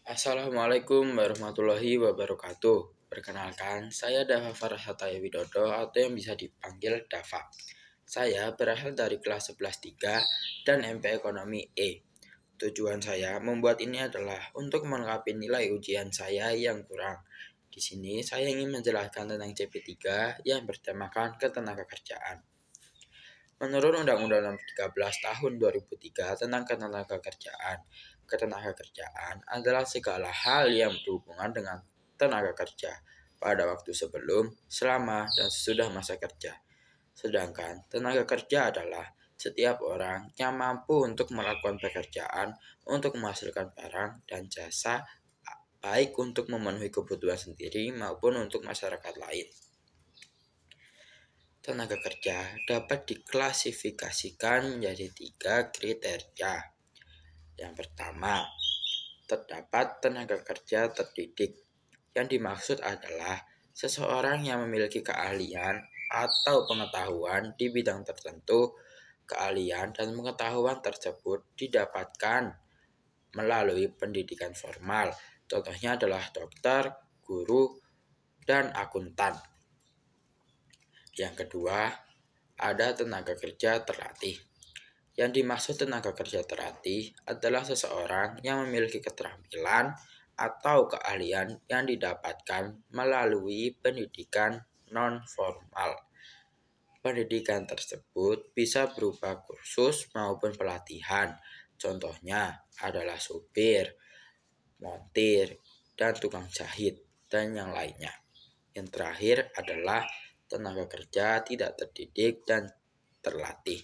Assalamualaikum warahmatullahi wabarakatuh. Perkenalkan, saya Dava Farhataya Widodo atau yang bisa dipanggil Dava. Saya berasal dari kelas 11 3 dan MP Ekonomi E. Tujuan saya membuat ini adalah untuk melengkapi nilai ujian saya yang kurang. Di sini saya ingin menjelaskan tentang CP3 yang bertemakan ketenagakerjaan. Menurut Undang-Undang Nomor 13 Tahun 2003 tentang ketenagakerjaan adalah segala hal yang berhubungan dengan tenaga kerja pada waktu sebelum, selama, dan sesudah masa kerja. Sedangkan tenaga kerja adalah setiap orang yang mampu untuk melakukan pekerjaan untuk menghasilkan barang dan jasa baik untuk memenuhi kebutuhan sendiri maupun untuk masyarakat lain. Tenaga kerja dapat diklasifikasikan menjadi 3 kriteria. Yang pertama, terdapat tenaga kerja terdidik. Yang dimaksud adalah seseorang yang memiliki keahlian atau pengetahuan di bidang tertentu. Keahlian dan pengetahuan tersebut didapatkan melalui pendidikan formal. Contohnya adalah dokter, guru, dan akuntan. Yang kedua, ada tenaga kerja terlatih. Yang dimaksud tenaga kerja terlatih adalah seseorang yang memiliki keterampilan atau keahlian yang didapatkan melalui pendidikan non-formal. Pendidikan tersebut bisa berupa kursus maupun pelatihan. Contohnya adalah supir, montir, dan tukang jahit, dan yang lainnya. Yang terakhir adalah tenaga kerja tidak terdidik dan terlatih.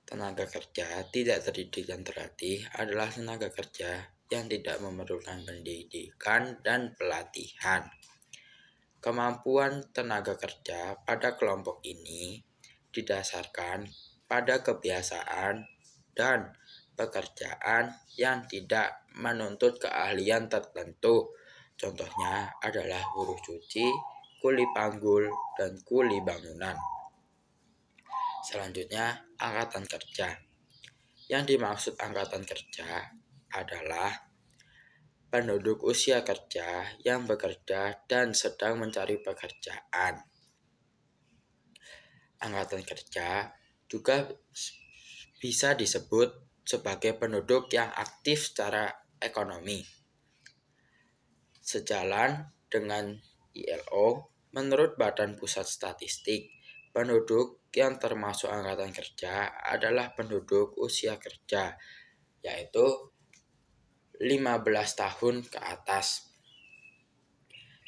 Tenaga kerja tidak terdidik dan terlatih adalah tenaga kerja yang tidak memerlukan pendidikan dan pelatihan. Kemampuan tenaga kerja pada kelompok ini didasarkan pada kebiasaan dan pekerjaan yang tidak menuntut keahlian tertentu. Contohnya adalah buruh cuci, kuli panggul, dan kuli bangunan. Selanjutnya, angkatan kerja. Yang dimaksud angkatan kerja adalah penduduk usia kerja yang bekerja dan sedang mencari pekerjaan. Angkatan kerja juga bisa disebut sebagai penduduk yang aktif secara ekonomi. Sejalan dengan ILO, menurut Badan Pusat Statistik, penduduk yang termasuk angkatan kerja adalah penduduk usia kerja, yaitu 15 tahun ke atas,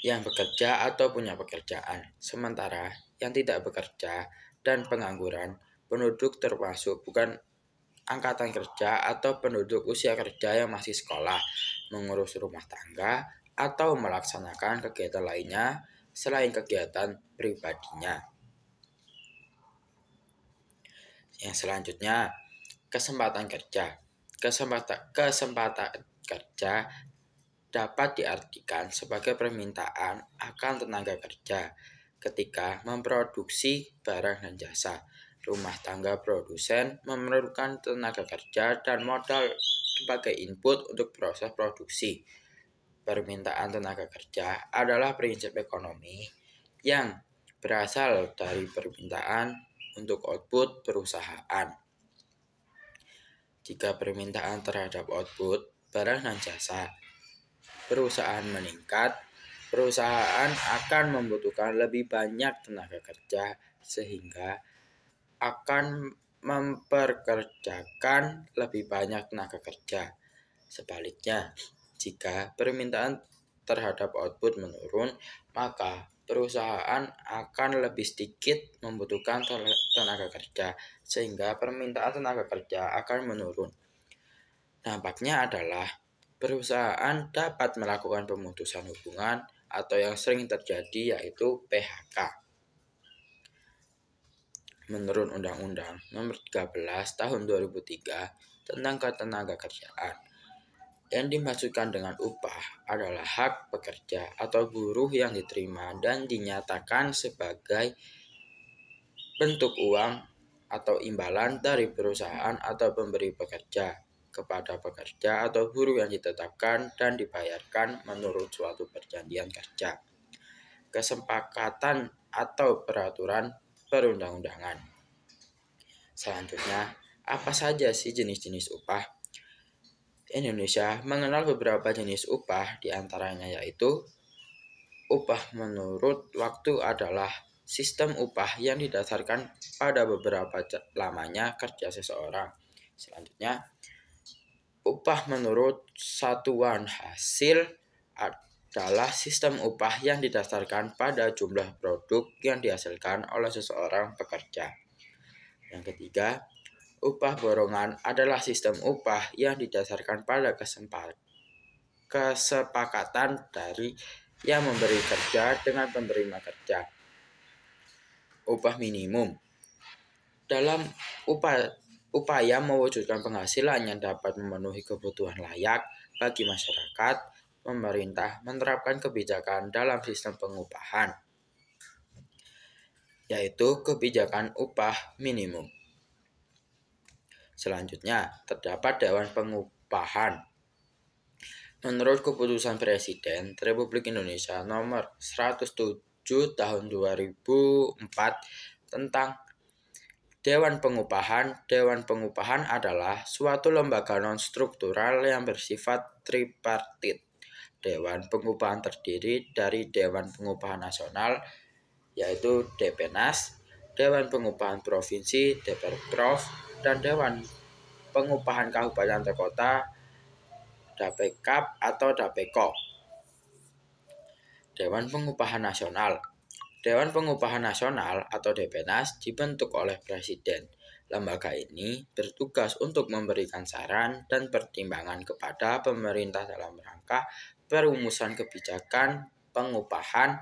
yang bekerja atau punya pekerjaan. Sementara yang tidak bekerja dan pengangguran, penduduk termasuk bukan angkatan kerja atau penduduk usia kerja yang masih sekolah, mengurus rumah tangga, atau melaksanakan kegiatan lainnya selain kegiatan pribadinya. Yang selanjutnya, kesempatan kerja. Kesempatan kerja dapat diartikan sebagai permintaan akan tenaga kerja ketika memproduksi barang dan jasa. Rumah tangga produsen memerlukan tenaga kerja dan modal sebagai input untuk proses produksi. Permintaan tenaga kerja adalah prinsip ekonomi yang berasal dari permintaan untuk output perusahaan. Jika permintaan terhadap output barang dan jasa perusahaan meningkat, perusahaan akan membutuhkan lebih banyak tenaga kerja sehingga akan memperkerjakan lebih banyak tenaga kerja. Sebaliknya, jika permintaan terhadap output menurun, maka perusahaan akan lebih sedikit membutuhkan tenaga kerja sehingga permintaan tenaga kerja akan menurun. Dampaknya adalah perusahaan dapat melakukan pemutusan hubungan atau yang sering terjadi yaitu PHK. Menurut Undang-Undang Nomor 13 Tahun 2003 tentang ketenagakerjaan, yang dimaksudkan dengan upah adalah hak pekerja atau buruh yang diterima dan dinyatakan sebagai bentuk uang atau imbalan dari perusahaan atau pemberi pekerja kepada pekerja atau buruh yang ditetapkan dan dibayarkan menurut suatu perjanjian kerja, kesepakatan atau peraturan perundang-undangan. Selanjutnya, apa saja sih jenis-jenis upah? Indonesia mengenal beberapa jenis upah, diantaranya yaitu upah menurut waktu adalah sistem upah yang didasarkan pada beberapa lamanya kerja seseorang. Selanjutnya, upah menurut satuan hasil adalah sistem upah yang didasarkan pada jumlah produk yang dihasilkan oleh seseorang pekerja. Yang ketiga, upah borongan adalah sistem upah yang didasarkan pada kesepakatan dari yang memberi kerja dengan penerima kerja. Upah minimum dalam upaya mewujudkan penghasilan yang dapat memenuhi kebutuhan layak bagi masyarakat, pemerintah menerapkan kebijakan dalam sistem pengupahan, yaitu kebijakan upah minimum. Selanjutnya, terdapat Dewan Pengupahan. Menurut Keputusan Presiden Republik Indonesia Nomor 107 Tahun 2004 tentang Dewan Pengupahan adalah suatu lembaga non-struktural yang bersifat tripartit. Dewan Pengupahan terdiri dari Dewan Pengupahan Nasional, yaitu Depenas, Dewan Pengupahan Provinsi, Deperprov, dan Dewan Pengupahan Kabupaten atau Kota, Dapekap atau Dapeko. Dewan Pengupahan Nasional. Dewan Pengupahan Nasional atau Depenas dibentuk oleh Presiden. Lembaga ini bertugas untuk memberikan saran dan pertimbangan kepada pemerintah dalam rangka perumusan kebijakan pengupahan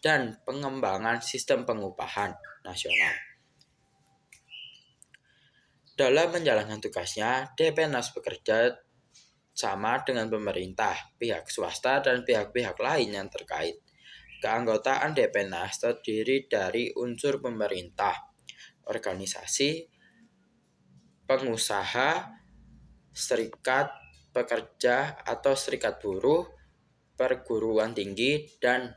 dan pengembangan sistem pengupahan nasional. Dalam menjalankan tugasnya, Depenas bekerja sama dengan pemerintah, pihak swasta, dan pihak-pihak lain yang terkait. Keanggotaan Depenas terdiri dari unsur pemerintah, organisasi, pengusaha, serikat pekerja atau serikat buruh, perguruan tinggi, dan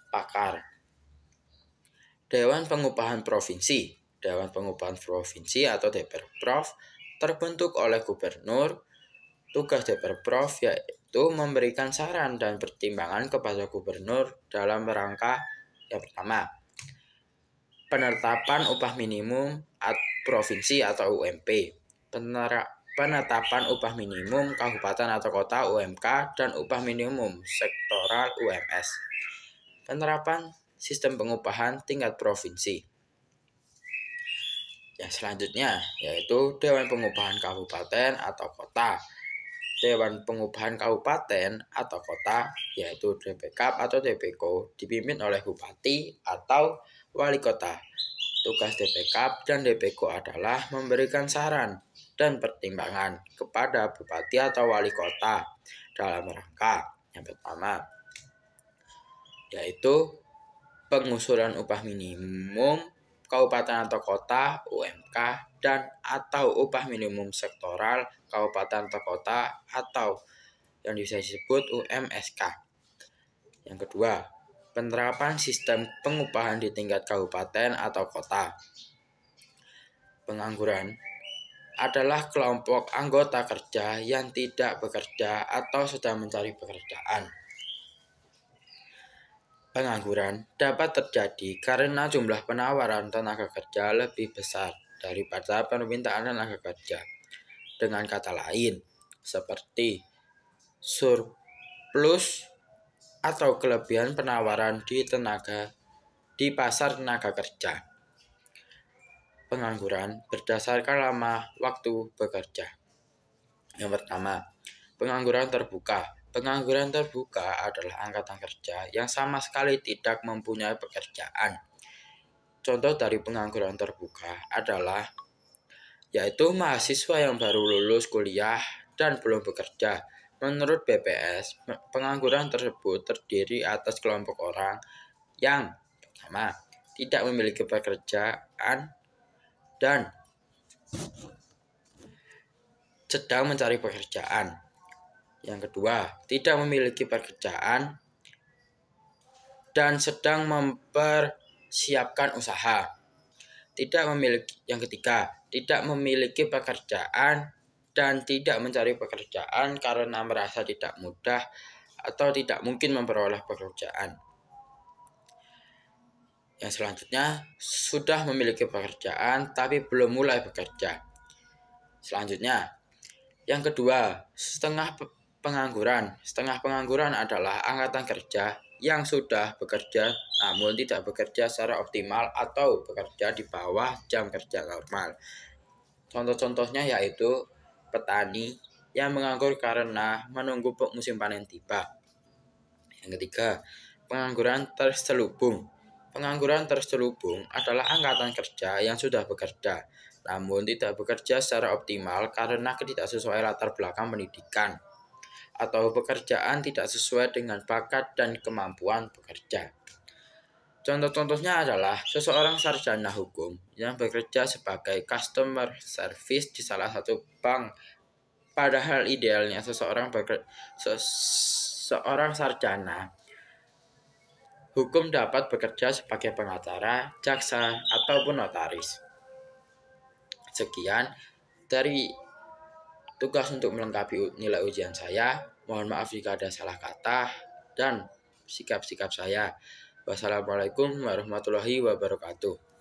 pakar. Dewan Pengupahan Provinsi. Dewan Pengupahan Provinsi atau Deperprov terbentuk oleh gubernur. Tugas Deperprov yaitu memberikan saran dan pertimbangan kepada gubernur dalam rangka yang pertama, penetapan upah minimum provinsi atau UMP, penetapan upah minimum kabupaten atau kota UMK, dan upah minimum sektoral UMS, penerapan sistem pengupahan tingkat provinsi. Yang selanjutnya yaitu Dewan Pengupahan Kabupaten atau Kota. Dewan Pengupahan Kabupaten atau Kota, yaitu DPKAP atau DPKO, dipimpin oleh Bupati atau Wali Kota. Tugas DPKAP dan DPKO adalah memberikan saran dan pertimbangan kepada Bupati atau Wali Kota dalam rangka yang pertama, yaitu pengusulan upah minimum kabupaten atau kota UMK dan atau upah minimum sektoral kabupaten atau kota atau yang bisa disebut UMSK. Yang kedua, penerapan sistem pengupahan di tingkat kabupaten atau kota. Pengangguran adalah kelompok anggota kerja yang tidak bekerja atau sedang mencari pekerjaan. Pengangguran dapat terjadi karena jumlah penawaran tenaga kerja lebih besar daripada permintaan tenaga kerja. Dengan kata lain, seperti surplus atau kelebihan penawaran di pasar tenaga kerja. Pengangguran berdasarkan lama waktu bekerja. Yang pertama, pengangguran terbuka. Pengangguran terbuka adalah angkatan kerja yang sama sekali tidak mempunyai pekerjaan. Contoh dari pengangguran terbuka adalah yaitu mahasiswa yang baru lulus kuliah dan belum bekerja. Menurut BPS, pengangguran tersebut terdiri atas kelompok orang yang pertama, tidak memiliki pekerjaan dan sedang mencari pekerjaan. Yang kedua, tidak memiliki pekerjaan dan sedang mempersiapkan usaha. Yang ketiga, tidak memiliki pekerjaan dan tidak mencari pekerjaan karena merasa tidak mudah atau tidak mungkin memperoleh pekerjaan. Yang selanjutnya, sudah memiliki pekerjaan tapi belum mulai bekerja. Selanjutnya, yang kedua, setengah pengangguran. Setengah pengangguran adalah angkatan kerja yang sudah bekerja namun tidak bekerja secara optimal atau bekerja di bawah jam kerja normal. Contoh-contohnya yaitu petani yang menganggur karena menunggu musim panen tiba. Yang ketiga, pengangguran terselubung. Pengangguran terselubung adalah angkatan kerja yang sudah bekerja, namun tidak bekerja secara optimal karena tidak sesuai latar belakang pendidikan, atau pekerjaan tidak sesuai dengan bakat dan kemampuan bekerja. Contoh-contohnya adalah seseorang sarjana hukum yang bekerja sebagai customer service di salah satu bank. Padahal idealnya seseorang sarjana hukum dapat bekerja sebagai pengacara, jaksa, ataupun notaris. Sekian dari tugas untuk melengkapi nilai ujian saya. Mohon maaf jika ada salah kata dan sikap-sikap saya. Wassalamualaikum warahmatullahi wabarakatuh.